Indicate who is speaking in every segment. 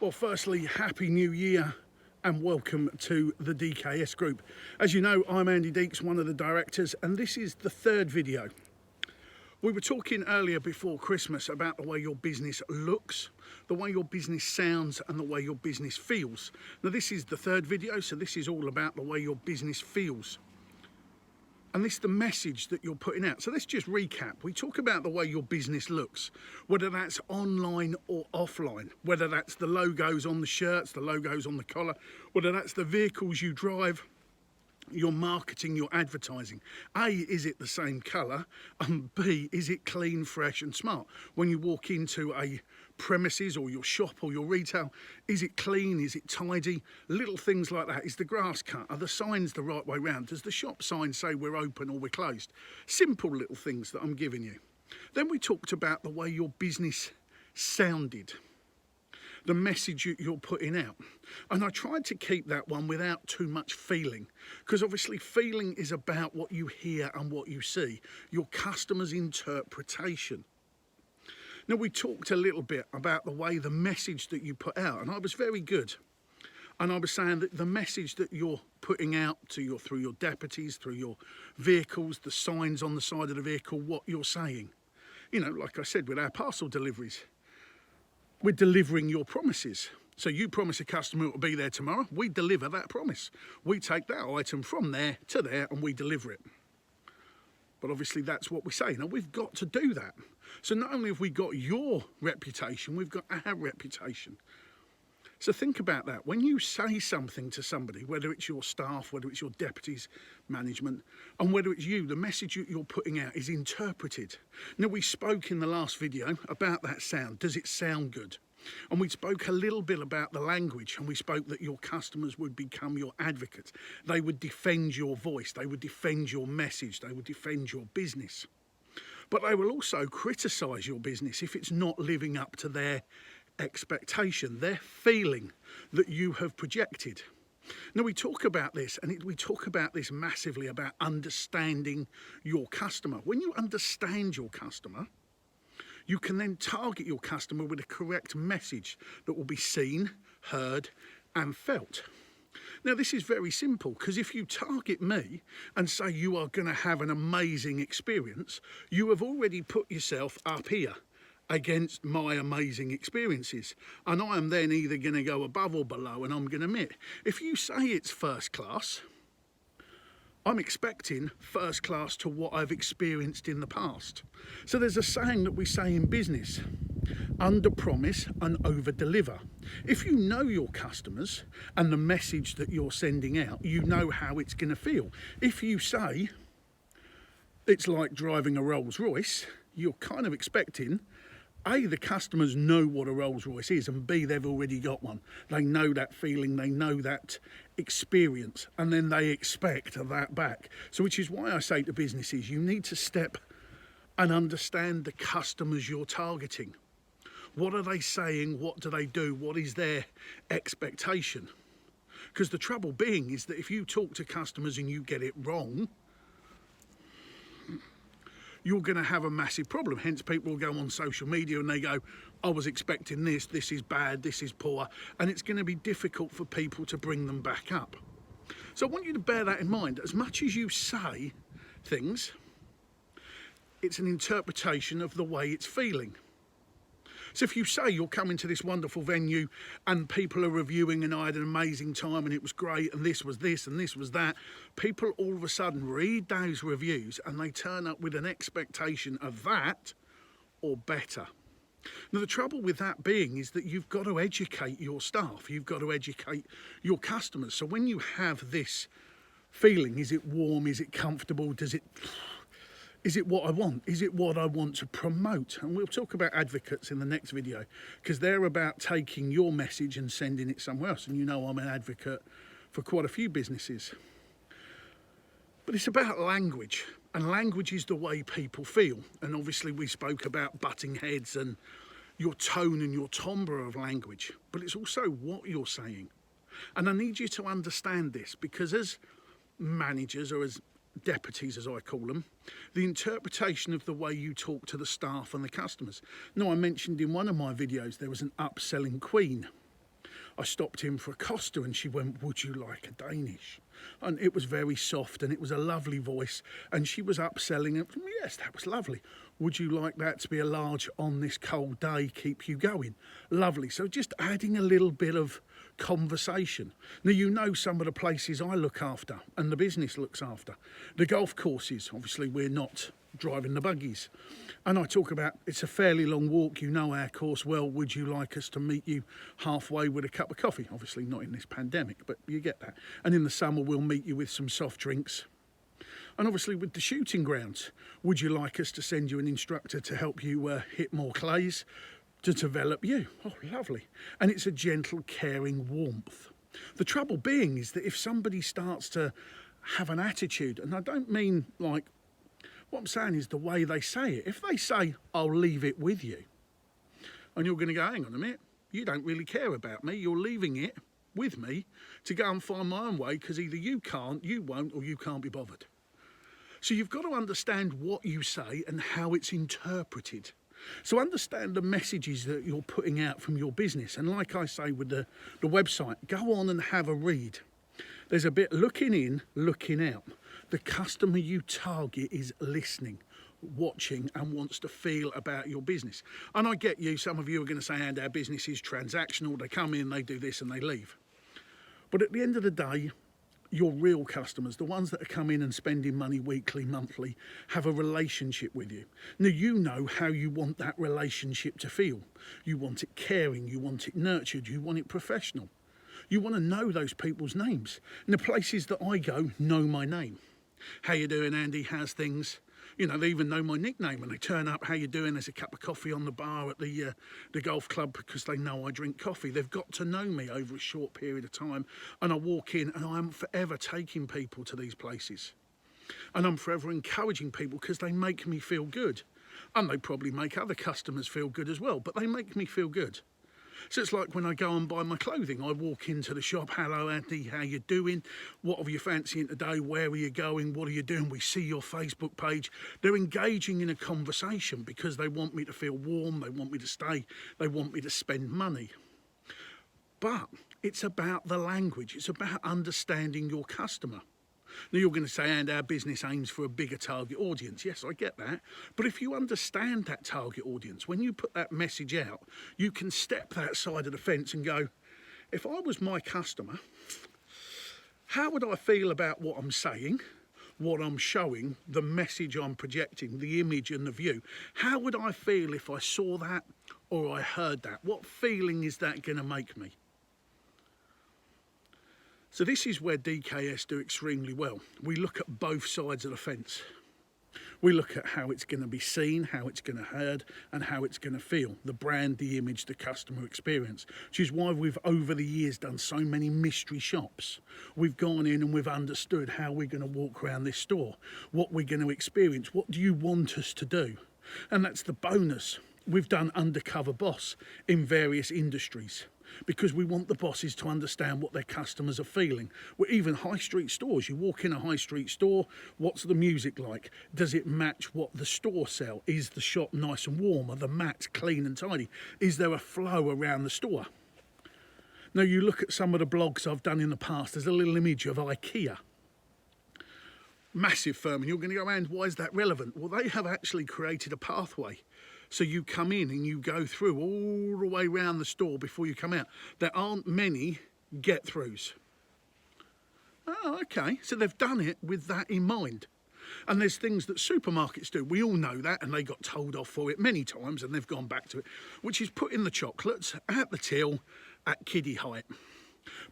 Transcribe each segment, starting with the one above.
Speaker 1: Well, firstly, Happy New Year and welcome to the DKS Group. As you know, I'm Andy Deeks, one of the directors, and this is the third video. We were talking earlier before Christmas about the way your business looks, the way your business sounds, and the way your business feels. Now, this is the third video, so this is all about the way your business feels. And this is the message that you're putting out. So let's just recap. We talk about the way your business looks, whether that's online or offline, whether that's the logos on the shirts, the logos on the collar, whether that's the vehicles you drive, your marketing, your advertising. A, is it the same colour? And B, is it clean, fresh and smart? When you walk into a premises or your shop or your retail, is it clean? Is it tidy? Little things like that. Is the grass cut? Are the signs the right way round? Does the shop sign say we're open or we're closed? Simple little things that I'm giving you. Then we talked about the way your business sounded, the message you're putting out. And I tried to keep that one without too much feeling, because obviously feeling is about what you hear and what you see, your customer's interpretation. Now, we talked a little bit about the way the message that you put out, and I was very good. And I was saying that the message that you're putting out to through your deputies, through your vehicles, the signs on the side of the vehicle, what you're saying. You know, like I said, with our parcel deliveries, we're delivering your promises. So you promise a customer it will be there tomorrow, we deliver that promise. We take that item from there to there and we deliver it. But obviously that's what we say. Now, we've got to do that. So not only have we got your reputation, we've got our reputation. So think about that. When you say something to somebody, whether it's your staff, whether it's your deputies, management, and whether it's you, the message you're putting out is interpreted. Now, we spoke in the last video about that sound. Does it sound good? And we spoke a little bit about the language, and we spoke that your customers would become your advocates. They would defend your voice. They would defend your message. They would defend your business. But they will also criticise your business if it's not living up to their expectation, their feeling that you have projected. Now, we talk about this, and we talk about this massively about understanding your customer. When you understand your customer, you can then target your customer with a correct message that will be seen, heard and felt. Now, this is very simple, because if you target me and say you are going to have an amazing experience, you have already put yourself up here against my amazing experiences. And I am then either going to go above or below, and I'm going to admit, if you say it's first class, I'm expecting first class to what I've experienced in the past. So there's a saying that we say in business, under promise and over deliver. If you know your customers and the message that you're sending out, you know how it's going to feel. If you say it's like driving a Rolls Royce, you're kind of expecting A, the customers know what a Rolls Royce is, and B, they've already got one. They know that feeling, they know that experience, and then they expect that back. So which is why I say to businesses, you need to step and understand the customers you're targeting. What are they saying? What do they do? What is their expectation? Because the trouble being is that if you talk to customers and you get it wrong, you're going to have a massive problem. Hence, people will go on social media and they go, I was expecting this, this is bad, this is poor, and it's going to be difficult for people to bring them back up. So I want you to bear that in mind. As much as you say things, it's an interpretation of the way it's feeling. So if you say you're coming to this wonderful venue and people are reviewing and I had an amazing time and it was great and this was this and this was that, people all of a sudden read those reviews and they turn up with an expectation of that or better. Now, the trouble with that being is that you've got to educate your staff, you've got to educate your customers. So when you have this feeling, is it warm, is it comfortable, is it what I want? Is it what I want to promote? And we'll talk about advocates in the next video, because they're about taking your message and sending it somewhere else. And you know I'm an advocate for quite a few businesses. But it's about language, and language is the way people feel. And obviously we spoke about butting heads and your tone and your timbre of language, but it's also what you're saying. And I need you to understand this, because as managers, or as deputies as I call them, the interpretation of the way you talk to the staff and the customers. Now, I mentioned in one of my videos there was an upselling queen. I stopped in for a Costa and she went, would you like a Danish? And it was very soft and it was a lovely voice, and she was upselling it. Yes, that was lovely. Would you like that to be a large on this cold day, keep you going? Lovely. So just adding a little bit of conversation. Now, you know, some of the places I look after and the business looks after. The golf courses, obviously we're not driving the buggies. And I talk about, it's a fairly long walk, you know our course well, would you like us to meet you halfway with a cup of coffee? Obviously not in this pandemic, but you get that. And in the summer we'll meet you with some soft drinks. And obviously with the shooting grounds, would you like us to send you an instructor to help you hit more clays, to develop you? Oh, lovely. And it's a gentle, caring warmth. The trouble being is that if somebody starts to have an attitude, and I don't mean like, what I'm saying is the way they say it. If they say, I'll leave it with you, and you're going to go, hang on a minute, you don't really care about me, you're leaving it with me to go and find my own way because either you can't, you won't, or you can't be bothered. So you've got to understand what you say and how it's interpreted. So understand the messages that you're putting out from your business. And like I say with the website, go on and have a read. There's a bit looking in, looking out. The customer you target is listening, watching, and wants to feel about your business. And I get you, some of you are going to say, and our business is transactional. They come in, they do this and they leave. But at the end of the day, your real customers, the ones that are coming and spending money weekly, monthly, have a relationship with you. Now, you know how you want that relationship to feel. You want it caring, you want it nurtured, you want it professional. You want to know those people's names. And the places that I go know my name. How you doing, Andy? How's things? You know, they even know my nickname when they turn up. How you doing? There's a cup of coffee on the bar at the golf club because they know I drink coffee. They've got to know me over a short period of time. And I walk in and I'm forever taking people to these places. And I'm forever encouraging people because they make me feel good. And they probably make other customers feel good as well, but they make me feel good. So it's like when I go and buy my clothing, I walk into the shop, hello Andy, how you doing? What are you fancying today? Where are you going? What are you doing? We see your Facebook page. They're engaging in a conversation because they want me to feel warm, they want me to stay, they want me to spend money. But it's about the language, it's about understanding your customer. Now you're going to say, and our business aims for a bigger target audience. Yes, I get that. But if you understand that target audience, when you put that message out, you can step that side of the fence and go, if I was my customer, how would I feel about what I'm saying, what I'm showing, the message I'm projecting, the image and the view? How would I feel if I saw that or I heard that? What feeling is that going to make me? So this is where DKS do extremely well. We look at both sides of the fence. We look at how it's going to be seen, how it's going to heard, and how it's going to feel. The brand, the image, the customer experience. Which is why we've over the years done so many mystery shops. We've gone in and we've understood how we're going to walk around this store, what we're going to experience, what do you want us to do? And that's the bonus. We've done Undercover Boss in various industries, because we want the bosses to understand what their customers are feeling. Well, even high street stores, you walk in a high street store, what's the music like? Does it match what the store sell? Is the shop nice and warm? Are the mats clean and tidy? Is there a flow around the store? Now you look at some of the blogs I've done in the past, there's a little image of IKEA. Massive firm, and you're going to go, and why is that relevant? Well, they have actually created a pathway. So you come in and you go through all the way around the store before you come out. There aren't many get-throughs. Oh, okay. So they've done it with that in mind. And there's things that supermarkets do. We all know that, and they got told off for it many times, and they've gone back to it, which is putting the chocolates at the till at kiddie height.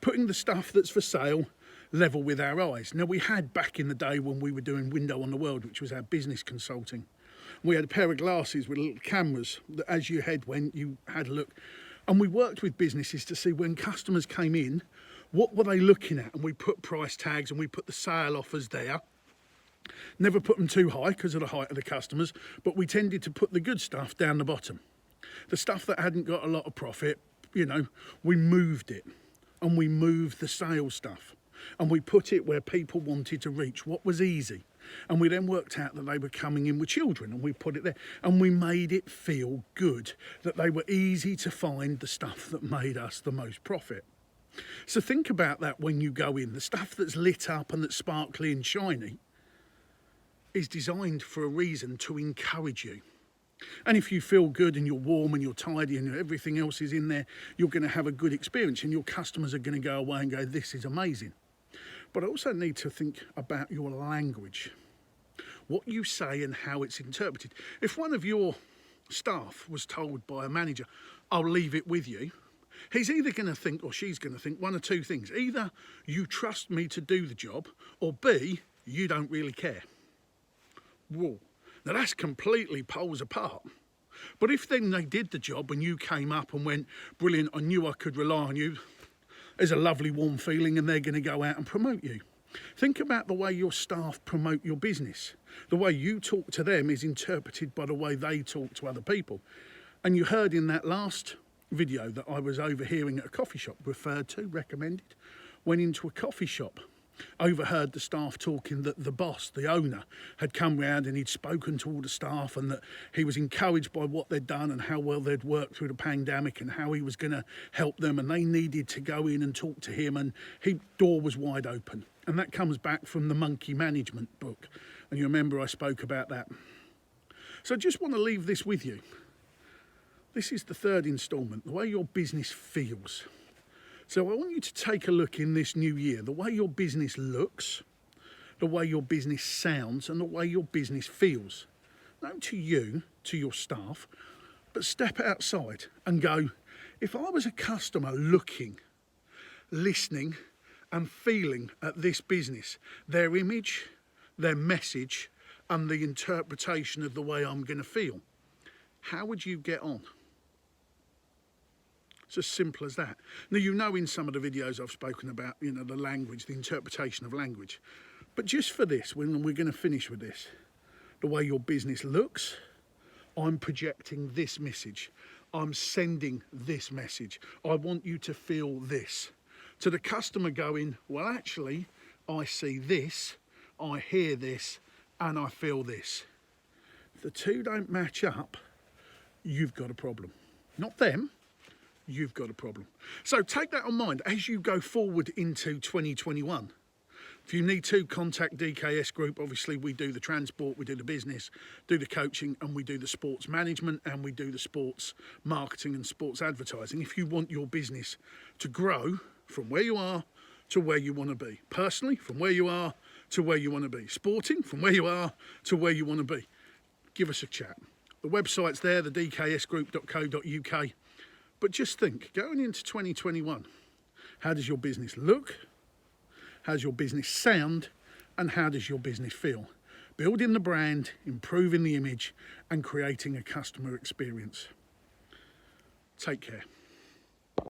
Speaker 1: Putting the stuff that's for sale level with our eyes. Now, we had back in the day when we were doing Window on the World, which was our business consulting. We had a pair of glasses with little cameras that as your head went, you had a look. And we worked with businesses to see when customers came in, what were they looking at? And we put price tags and we put the sale offers there. Never put them too high because of the height of the customers, but we tended to put the good stuff down the bottom. The stuff that hadn't got a lot of profit, you know, we moved it, and we moved the sales stuff. And we put it where people wanted to reach, what was easy. And we then worked out that they were coming in with children, and we put it there. And we made it feel good, that they were easy to find, the stuff that made us the most profit. So think about that when you go in. The stuff that's lit up and that's sparkly and shiny is designed for a reason, to encourage you. And if you feel good and you're warm and you're tidy and everything else is in there, you're going to have a good experience, and your customers are going to go away and go, this is amazing. But I also need to think about your language, what you say and how it's interpreted. If one of your staff was told by a manager, I'll leave it with you, he's either going to think, or she's going to think, one or two things. Either you trust me to do the job, or B, you don't really care. Whoa. Now that's completely poles apart. But if then they did the job and you came up and went, brilliant, I knew I could rely on you, there's a lovely warm feeling, and they're going to go out and promote you. Think about the way your staff promote your business. The way you talk to them is interpreted by the way they talk to other people. And you heard in that last video that I was overhearing at a coffee shop, referred to, recommended, went into a coffee shop, overheard the staff talking that the boss, the owner, had come round and he'd spoken to all the staff, and that he was encouraged by what they'd done and how well they'd worked through the pandemic and how he was going to help them, and they needed to go in and talk to him, and his door was wide open. And that comes back from the Monkey Management book, and you remember I spoke about that. So I just want to leave this with you. This is the third instalment, the way your business feels. So I want you to take a look in this new year, the way your business looks, the way your business sounds, and the way your business feels. Not to you, to your staff, but step outside and go, if I was a customer looking, listening, and feeling at this business, their image, their message, and the interpretation of the way I'm going to feel, how would you get on? It's as simple as that. Now, you know, in some of the videos I've spoken about, you know, the language, the interpretation of language. But just for this, when we're going to finish with this, the way your business looks, I'm projecting this message. I'm sending this message. I want you to feel this. To the customer going, well, actually, I see this, I hear this, and I feel this. If the two don't match up, you've got a problem. Not them. You've got a problem. So take that on mind as you go forward into 2021. If you need to, contact DKS Group. Obviously, we do the transport, we do the business, do the coaching, and we do the sports management, and we do the sports marketing and sports advertising. If you want your business to grow from where you are to where you want to be. Personally, from where you are to where you want to be. Sporting, from where you are to where you want to be. Give us a chat. The website's there, the dksgroup.co.uk. But just think, going into 2021, how does your business look? How does your business sound? And how does your business feel? Building the brand, improving the image, and creating a customer experience. Take care.